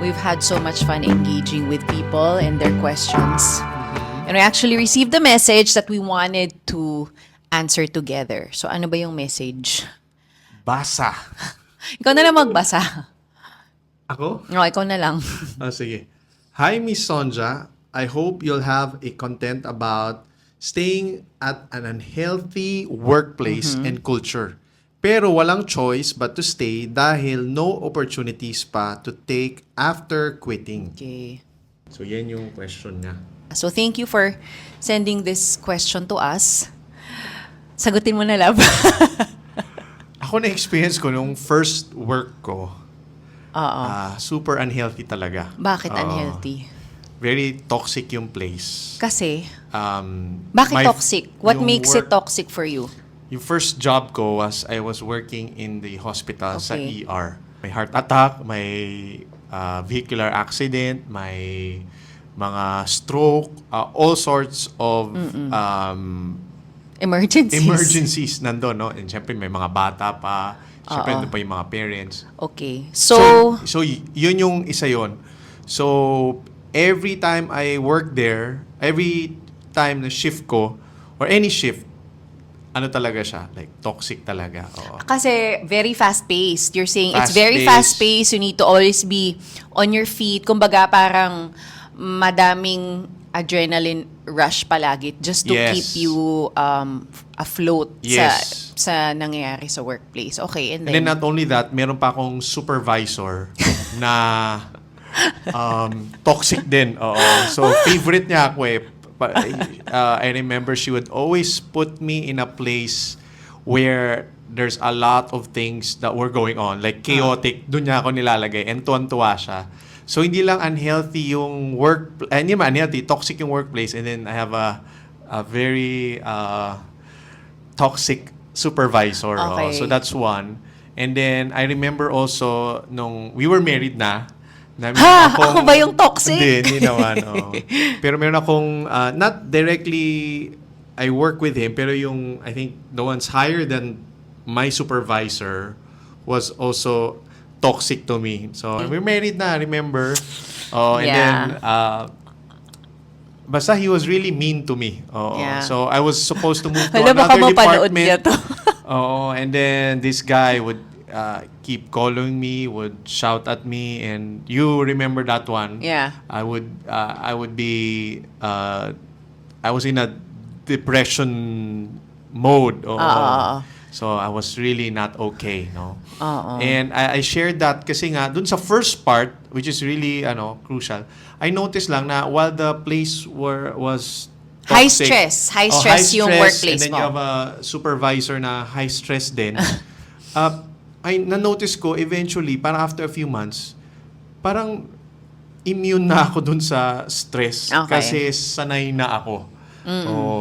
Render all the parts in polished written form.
We've had so much fun engaging with people and their questions. And we actually received the message that we wanted to answer together. So ano ba yung message? Basa. Ikaw na lang magbasa. Ako? No, ikaw na lang. Sige. Hi, Miss Sonjia. I hope you'll have a content about staying at an unhealthy workplace and culture. Pero walang choice but to stay dahil no opportunities pa to take after quitting. Okay. So, yan yung question niya. So thank you for sending this question to us. Sagutin mo na, love. Ako na-experience ko nung first work ko. Super unhealthy talaga. Bakit unhealthy? Very toxic yung place. Kasi? Bakit toxic? What makes it toxic for you? Yung first job ko was I was working in the hospital sa Okay. ER. May heart attack, may vehicular accident, may mga stroke, all sorts of emergencies nandun, no? And syempre may mga bata pa, syempre nandun pa yung mga parents. Okay. So Yun yung isa yun. So, every time I work there, every time na shift ko, or any shift, ano talaga siya? Like, toxic talaga. Oo. kasi very fast-paced. You're saying it's Fast-paced. very fast-paced. You need to always be on your feet. Kumbaga parang madaming adrenaline rush palagi just to Yes. keep you afloat Yes. sa nangyayari sa workplace. Okay, and And then then not only that, meron pa akong supervisor na toxic din. Oo. So, favorite niya ako eh. I remember she would always put me in a place where there's a lot of things that were going on. Like chaotic, doon niya ako nilalagay. And tuwan-tuwa siya. So, hindi lang unhealthy yung hindi naman unhealthy, toxic yung workplace. And then I have a very toxic supervisor. Okay. So, that's one. And then, I remember also, nung we were married na ako ba yung toxic? Hindi naman. Pero meron akong, not directly, I work with him, pero yung, I think, the ones higher than my supervisor was also toxic to me. So, we're married na, remember? And then, basta he was really mean to me. Yeah. So, I was supposed to move to Hala, baka another mapanood niya department. to. And then this guy would keep calling me, would shout at me, and you remember that one? Yeah. I would be, I was in a depression mode. So I was really not okay, no? And I shared that kasi nga dun sa first part, which is really crucial. I noticed lang na while the place was toxic, High stress yung workplace and then mo. you have a supervisor na high stress din. I na-notice ko eventually, parang after a few months, parang immune na ako dun sa stress. Okay. Kasi sanay na ako.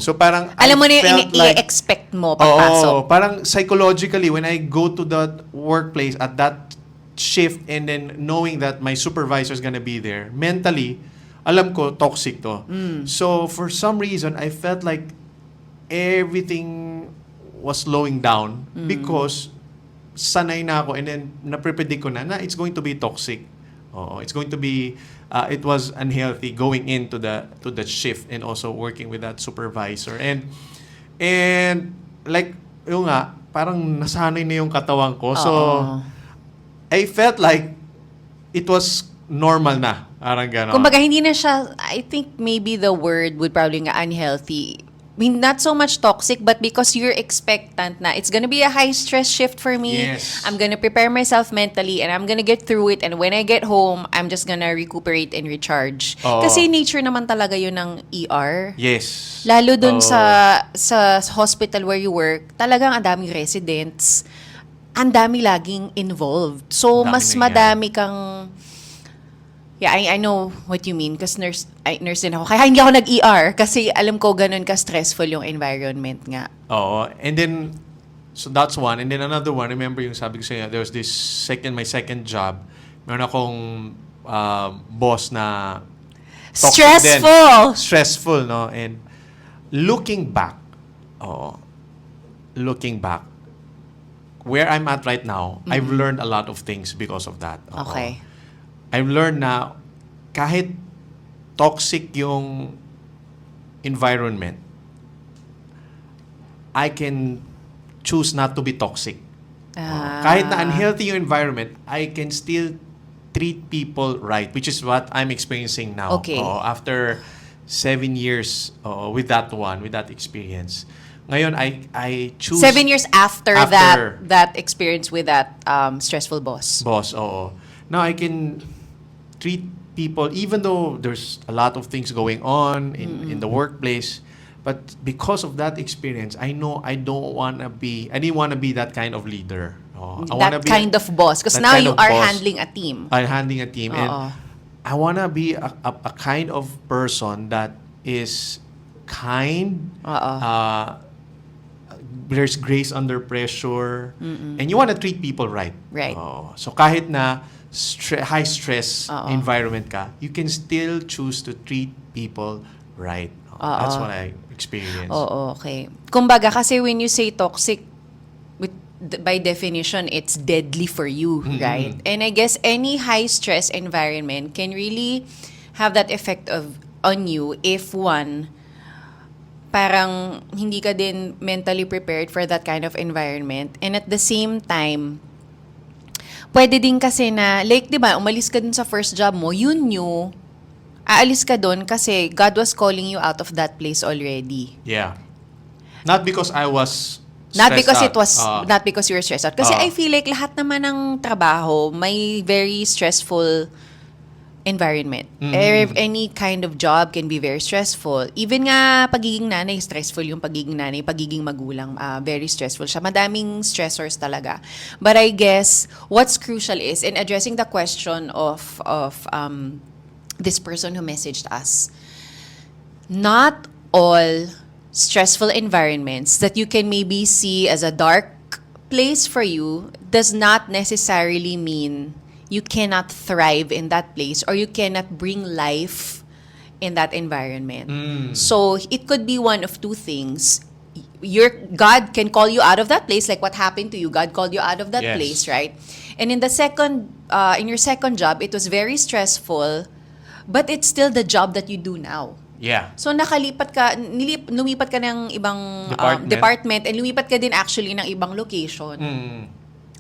So parang Alam mo na I yung felt like, i-expect mo pagpasok. parang psychologically, when I go to that workplace at that shift and then knowing that my supervisor is gonna be there, mentally, alam ko, toxic to. So for some reason, I felt like everything was slowing down because sanay na ako and then naprepredict ko na it's going to be toxic. It's going to be it was unhealthy going into the shift and also working with that supervisor and like yung nga parang nasanay na yung katawan ko. So I felt like it was normal na. Parang gano'n. Kumbaga, hindi na siya, I think maybe the word would probably nga unhealthy. I mean, not so much toxic, but because you're expectant na it's gonna be a high-stress shift for me. Yes. I'm gonna prepare myself mentally and I'm gonna get through it. And when I get home, I'm just gonna recuperate and recharge. Kasi nature naman talaga yun ng ER. Yes. Lalo dun sa hospital where you work, talagang ang daming residents. Ang dami laging involved. So, Dami mas nangyayari. madami kang... Yeah, I know what you mean kasi nurse din ako. Kaya hindi ako nag-ER kasi alam ko ganun ka-stressful yung environment nga. And then, so that's one. And then another one, remember yung sabi ko sa'yo, there was this my second job. Meron akong boss na toxic Stressful! din. Stressful, no? And looking back, where I'm at right now, I've learned a lot of things because of that. Okay. I've learned na kahit toxic yung environment, I can choose not to be toxic. Kahit na unhealthy yung environment, I can still treat people right, which is what I'm experiencing now. Okay. After 7 years with that experience. Ngayon, I choose... 7 years after that experience with that stressful boss. Oo. Now, I can treat people, even though there's a lot of things going on in the workplace, but because of that experience, I know I didn't want to be that kind of leader. I wanna That be kind of boss. Because that now kind you of are boss. handling a team. I'm handling a team. Oo. And I want to be a kind of person that is kind. There's grace under pressure. And you want to treat people right. Right. So kahit na high stress environment ka, you can still choose to treat people right. That's what I experienced. Oo, okay. Kumbaga, kasi when you say toxic, by definition, it's deadly for you, right? And I guess any high-stress environment can really have that effect on you if one, parang hindi ka din mentally prepared for that kind of environment. And at the same time, pwede din kasi na, like, di ba, umalis ka dun sa first job mo, you knew, aalis ka dun kasi God was calling you out of that place already. Yeah. Not because I was Not because stressed out. not because you were stressed out. Kasi I feel like lahat naman ng trabaho may very stressful environment. Any kind of job can be very stressful. Even nga pagiging nanay, stressful yung pagiging nanay, pagiging magulang, very stressful siya. Madaming stressors talaga. But I guess what's crucial is in addressing the question of this person who messaged us, not all stressful environments that you can maybe see as a dark place for you does not necessarily mean you cannot thrive in that place or you cannot bring life in that environment. So it could be one of two things. God can call you out of that place, like what happened to you. God called you out of that place, right? And in your second job, it was very stressful, but it's still the job that you do now. Yeah. So lumipat ka ng ibang department and lumipat ka din actually ng ibang location.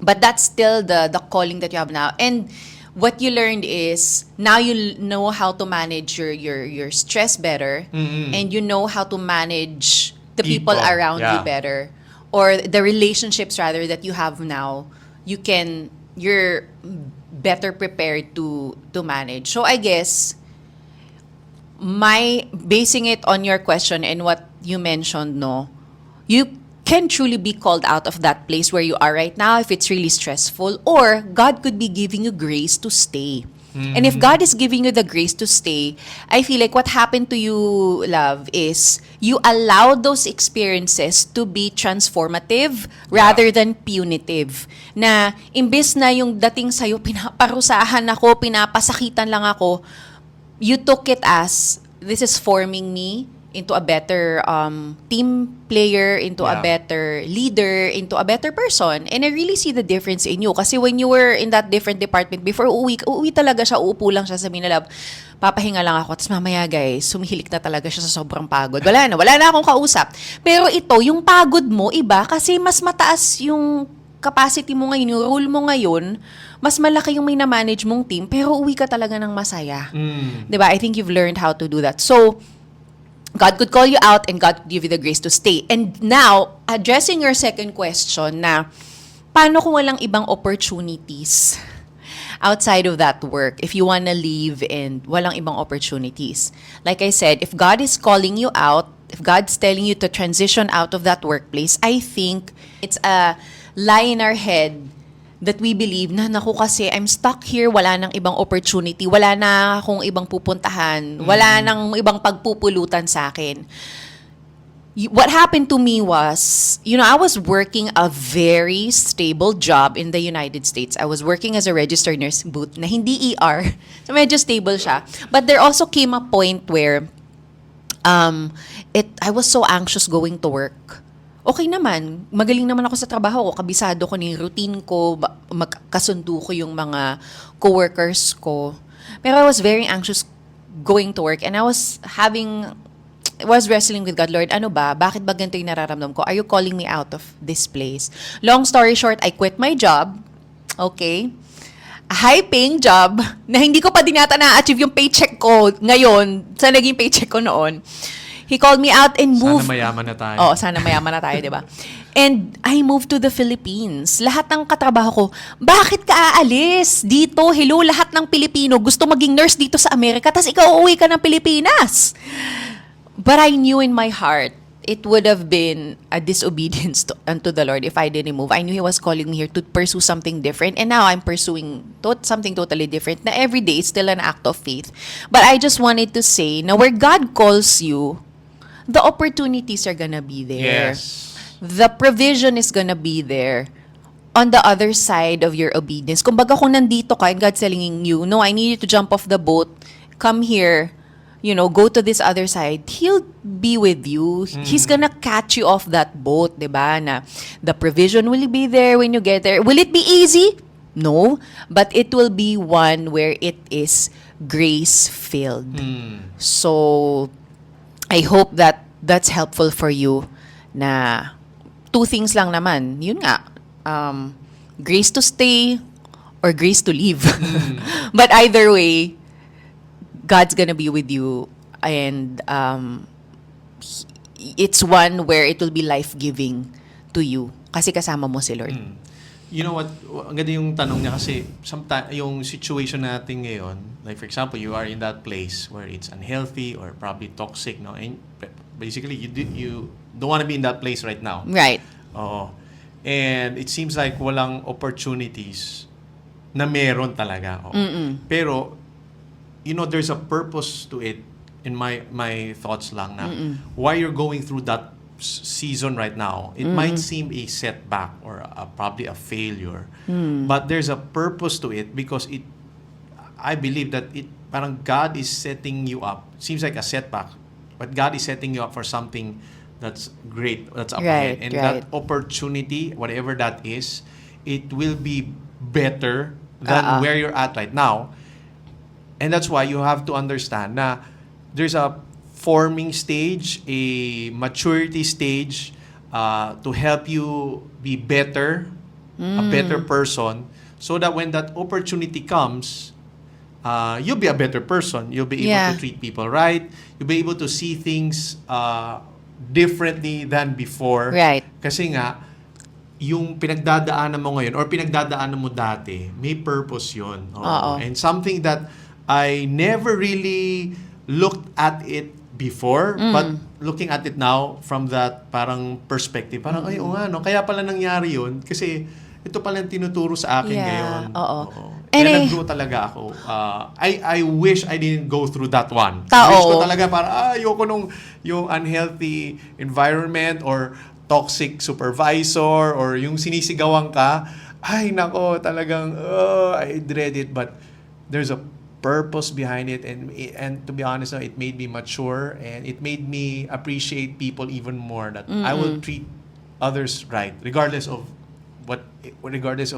But that's still the calling that you have now. And what you learned is now you know how to manage your stress better, and you know how to manage the people around you better, or the relationships rather that you have now. You're better prepared to manage. So I guess basing it on your question and what you mentioned, you can truly be called out of that place where you are right now if it's really stressful, or God could be giving you grace to stay. And if God is giving you the grace to stay, I feel like what happened to you, love, is you allowed those experiences to be transformative rather than punitive. Na imbes na yung dating sa'yo, pinaparusahan ako, pinapasakitan lang ako, you took it as, this is forming me into a better team player, into a better leader, into a better person. And I really see the difference in you. Kasi when you were in that different department before, uuwi talaga siya, uupo lang siya sa Minalab. Papahinga lang ako. Tapos mamaya guys, sumihilik na talaga siya sa sobrang pagod. Wala na akong kausap. Pero ito, yung pagod mo, iba, kasi mas mataas yung capacity mo ngayon, yung role mo ngayon, mas malaki yung may na-manage mong team, pero uwi ka talaga ng masaya. Diba? I think you've learned how to do that. So, God could call you out and God could give you the grace to stay. And now, addressing your second question na, paano kung walang ibang opportunities outside of that work, if you wanna leave and walang ibang opportunities? Like I said, if God is calling you out, if God's telling you to transition out of that workplace, I think it's a lie in our head that we believe na, naku kasi, I'm stuck here, wala nang ibang opportunity, wala na akong ibang pupuntahan, wala nang ibang pagpupulutan sa akin. What happened to me was, I was working a very stable job in the United States. I was working as a registered nurse booth na hindi ER. So medyo stable siya. But there also came a point where I was so anxious going to work. okay naman. Magaling naman ako sa trabaho ko. Kabisado ko ni routine ko. Magkasundo ko yung mga coworkers ko. Pero I was very anxious going to work and I was wrestling with God. Lord, ano ba? Bakit ba ganito yung nararamdaman ko? Are you calling me out of this place? Long story short, I quit my job. Okay? A high-paying job na hindi ko pa din yata na-achieve yung paycheck ko ngayon sa naging paycheck ko noon. He called me out and moved. Sana mayaman na tayo. Oh, sana mayaman na tayo, di ba? And I moved to the Philippines. Lahat ng katrabaho ko, bakit ka aalis dito? Hello, lahat ng Pilipino gusto maging nurse dito sa Amerika, tas ikaw uuwi ka ng Pilipinas. But I knew in my heart, it would have been a disobedience unto the Lord if I didn't move. I knew He was calling me here to pursue something different. And now I'm pursuing something totally different. Na every day is still an act of faith. But I just wanted to say, na where God calls you, the opportunities are gonna be there. Yes. The provision is gonna be there on the other side of your obedience. Kumbaga kung nandito ka and God's telling you, no, I need you to jump off the boat, come here, go to this other side, He'll be with you. He's gonna catch you off that boat, diba? Na the provision will be there when you get there. Will it be easy? No. But it will be one where it is grace-filled. So, I hope that that's helpful for you na two things lang naman. Yun nga, grace to stay or grace to leave. But either way, God's gonna be with you and it's one where it will be life-giving to you kasi kasama mo si Lord. You know what? Ang ganda yung tanong niya kasi yung situation natin ngayon, like for example, you are in that place where it's unhealthy or probably toxic, no? And basically, you don't want to be in that place right now. Right. Oo. And it seems like walang opportunities na meron talaga. Pero, there's a purpose to it in my thoughts lang na why you're going through that season right now. It might seem a setback or probably a failure. But there's a purpose to it because I believe that parang God is setting you up. Seems like a setback, but God is setting you up for something that's great, that's up ahead. And that opportunity, whatever that is, it will be better than where you're at right now. And that's why you have to understand na there's a forming stage, a maturity stage to help you be better, a better person, so that when that opportunity comes, you'll be a better person. You'll be able to treat people right. You'll be able to see things differently than before. Right. Kasi nga, yung pinagdadaanan mo ngayon or pinagdadaanan mo dati, may purpose yun. And something that I never really looked at it before, but looking at it now from that parang perspective, parang, ay, no? Kaya pala nangyari yun kasi ito pala yung tinuturo sa akin ngayon. Kaya nag-grow talaga ako. I wish I didn't go through that one. I wish ko talaga ayoko nung yung unhealthy environment or toxic supervisor or yung sinisigawan ka. Ay, nako, talagang, I dread it. But there's a purpose behind it, and to be honest, it made me mature and it made me appreciate people even more. That I will treat others right, regardless of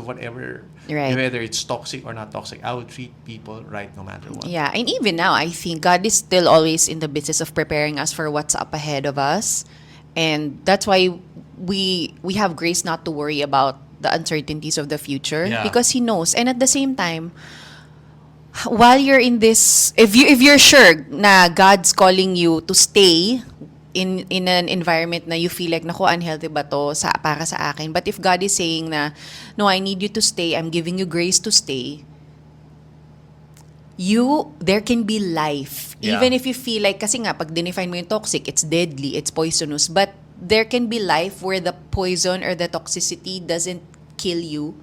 whatever, whether it's toxic or not toxic. I will treat people right no matter what. Yeah, and even now, I think God is still always in the business of preparing us for what's up ahead of us, and that's why we have grace not to worry about the uncertainties of the future because He knows, and at the same time, while you're in this, if you're sure na God's calling you to stay in an environment na you feel like, naku, unhealthy ba to para sa akin? But if God is saying na, no, I need you to stay, I'm giving you grace to stay, there can be life. Even if you feel like, kasi nga, pag dinefine mo yung toxic, it's deadly, it's poisonous, but there can be life where the poison or the toxicity doesn't kill you,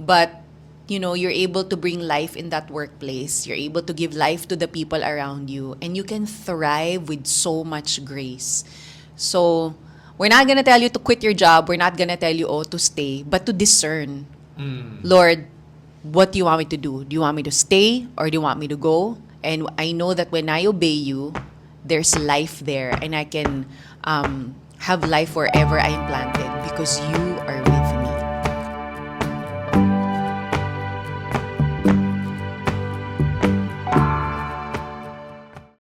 but you're able to bring life in that workplace. You're able to give life to the people around you. And you can thrive with so much grace. So, we're not gonna tell you to quit your job. We're not gonna tell you, to stay. But to discern. Lord, what do you want me to do? Do you want me to stay or do you want me to go? And I know that when I obey you, there's life there. And I can Have life wherever I am planted because you are with